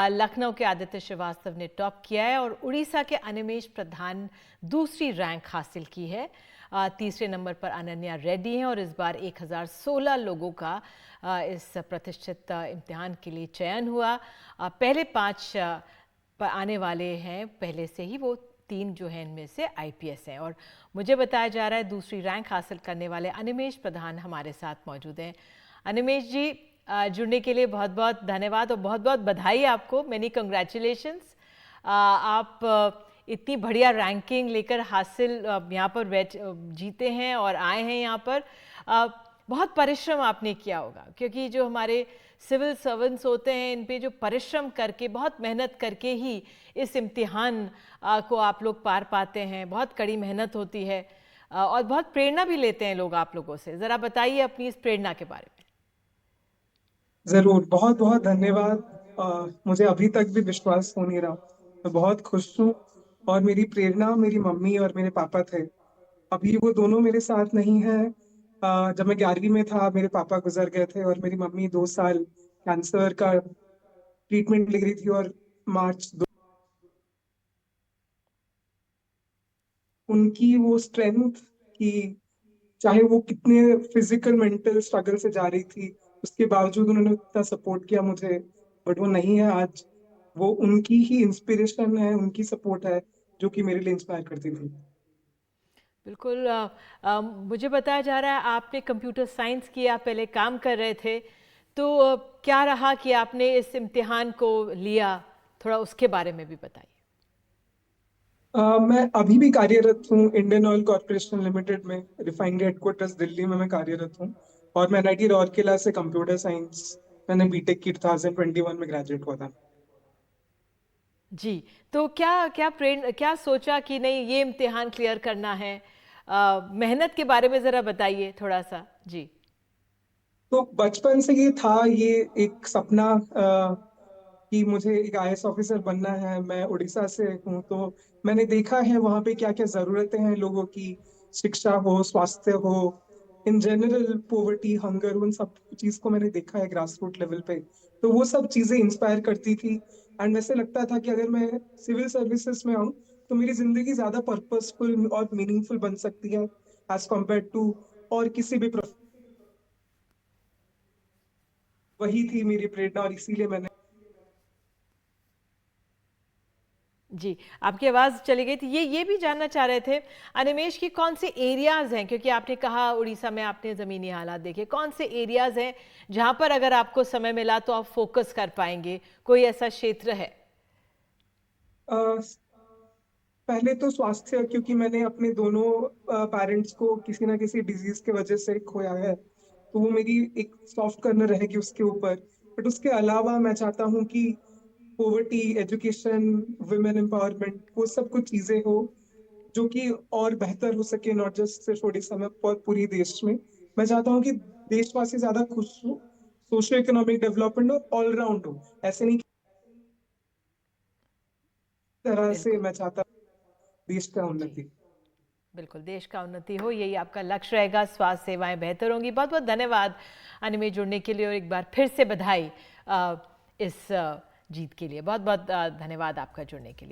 लखनऊ के आदित्य श्रीवास्तव ने टॉप किया है और उड़ीसा के अनिमेष प्रधान दूसरी रैंक हासिल की है। तीसरे नंबर पर अनन्या रेड्डी हैं और इस बार 1016 लोगों का इस प्रतिष्ठित इम्तिहान के लिए चयन हुआ। पहले 5 पर आने वाले हैं, पहले से ही वो 3 जो हैं इनमें से आईपीएस हैं। और मुझे बताया जा रहा है दूसरी रैंक हासिल करने वाले अनिमेष प्रधान हमारे साथ मौजूद हैं। अनिमेष जी, जुड़ने के लिए बहुत बहुत धन्यवाद और बहुत बहुत बधाई आपको। Many congratulations. आप इतनी बढ़िया रैंकिंग लेकर हासिल यहाँ पर जीते हैं और आए हैं यहाँ पर। बहुत परिश्रम आपने किया होगा, क्योंकि जो हमारे सिविल सर्वेंट्स होते हैं इन पे जो परिश्रम करके, बहुत मेहनत करके ही इस इम्तिहान को आप लोग पार पाते हैं। बहुत कड़ी मेहनत होती है और बहुत प्रेरणा भी लेते हैं लोग आप लोगों से। ज़रा बताइए अपनी इस प्रेरणा के बारे में। जरूर, बहुत बहुत धन्यवाद। मुझे अभी तक भी विश्वास हो नहीं रहा। मैं बहुत खुश हूँ। और मेरी प्रेरणा मेरी मम्मी और मेरे पापा थे। अभी वो दोनों मेरे साथ नहीं है। जब मैं 11वीं में था मेरे पापा गुजर गए थे और मेरी मम्मी 2 साल कैंसर का ट्रीटमेंट ले रही थी। और मार्च उनकी वो स्ट्रेंथ कि चाहे वो कितने फिजिकल मेंटल स्ट्रगल से जा रही थी, उसके बावजूद उन्होंने उतना सपोर्ट किया मुझे। बट वो नहीं है आज। वो उनकी ही इंस्पिरेशन है, उनकी सपोर्ट है जो कि मेरे लिए इंस्पायर करती थी। बिल्कुल। मुझे बताया जा रहा है आपने कंप्यूटर साइंस किया, पहले काम कर रहे थे, तो क्या रहा कि आपने इस इम्तिहान को लिया, थोड़ा उसके बारे में भी बताइए। मैं अभी भी कार्यरत हूँ इंडियन ऑयल कॉर्पोरेशन लिमिटेड में, रिफाइनरी हेडक्वार्टर्स दिल्ली में मैं कार्यरत हूँ। और मैं एनआईटी राउरकेला से कंप्यूटर साइंस, मैंने बीटेक की 2021 में ग्रेजुएट हुआ था। जी, तो क्या सोचा कि नहीं ये इम्तिहान क्लियर करना है? मेहनत के बारे में ज़रा बताइए थोड़ा सा। जी। तो बचपन से ये था, ये एक सपना कि मुझे एक आईएएस ऑफिसर बनना है। मैं उड़ीसा से हूँ, तो मैंने देखा है वहाँ पे क्या क्या जरूरतें हैं लोगों की। शिक्षा हो, स्वास्थ्य हो, इन जनरल पोवर्टी, हंगर, उन सब चीज को मैंने देखा है ग्रास रूट लेवल पे। तो वो सब चीजें इंस्पायर करती थी। एंड वैसे लगता था कि अगर मैं सिविल सर्विसेज में आऊँ तो मेरी जिंदगी ज्यादा पर्पसफुल और मीनिंगफुल बन सकती है एज कम्पेयर टू और किसी भी वही थी मेरी प्रेरणा, और इसीलिए मैंने। जी, आपकी आवाज़ चली गई थी। ये भी जानना चाह रहे थे अनिमेष की कौन से एरियाज़ हैं, क्योंकि आपने कहा उड़ीसा में आपने ज़मीनी हालात देखे, कौन से एरियाज़ हैं जहाँ पर अगर आपको समय मिला तो आप फोकस कर पाएंगे? कोई ऐसा क्षेत्र है? अ, पहले तो स्वास्थ्य, क्योंकि मैंने अपने दोनों पेरेंट्स को किसी ना किसी डिजीज की वजह से खोया है। तो वो मेरी एक सॉफ्ट कर्नर रहेगी उसके ऊपर। बट उसके अलावा मैं चाहता हूँ कि पोवर्टी, एजुकेशन, वुमेन एम्पावरमेंट, वो सब कुछ चीजें हो जो कि और बेहतर हो सके, नॉट जस्ट सिर्फ उड़ीसा में पर पूरी देश में। मैं चाहता हूँ कि देशवासी ज्यादा खुश हो, सोशियो इकोनॉमिक डेवलपमेंट और ऑलराउंड हो। ऐसे नहीं कि तरह से बिल्कुल। मैं चाहता हूँ देश का जी, उन्नति। बिल्कुल देश का उन्नति हो, यही आपका लक्ष्य रहेगा। स्वास्थ्य सेवाएं बेहतर होंगी। बहुत बहुत धन्यवाद अनिमेष, जुड़ने के लिए और एक बार फिर से बधाई इस जीत के लिए। बहुत बहुत धन्यवाद आपका जुड़ने के लिए।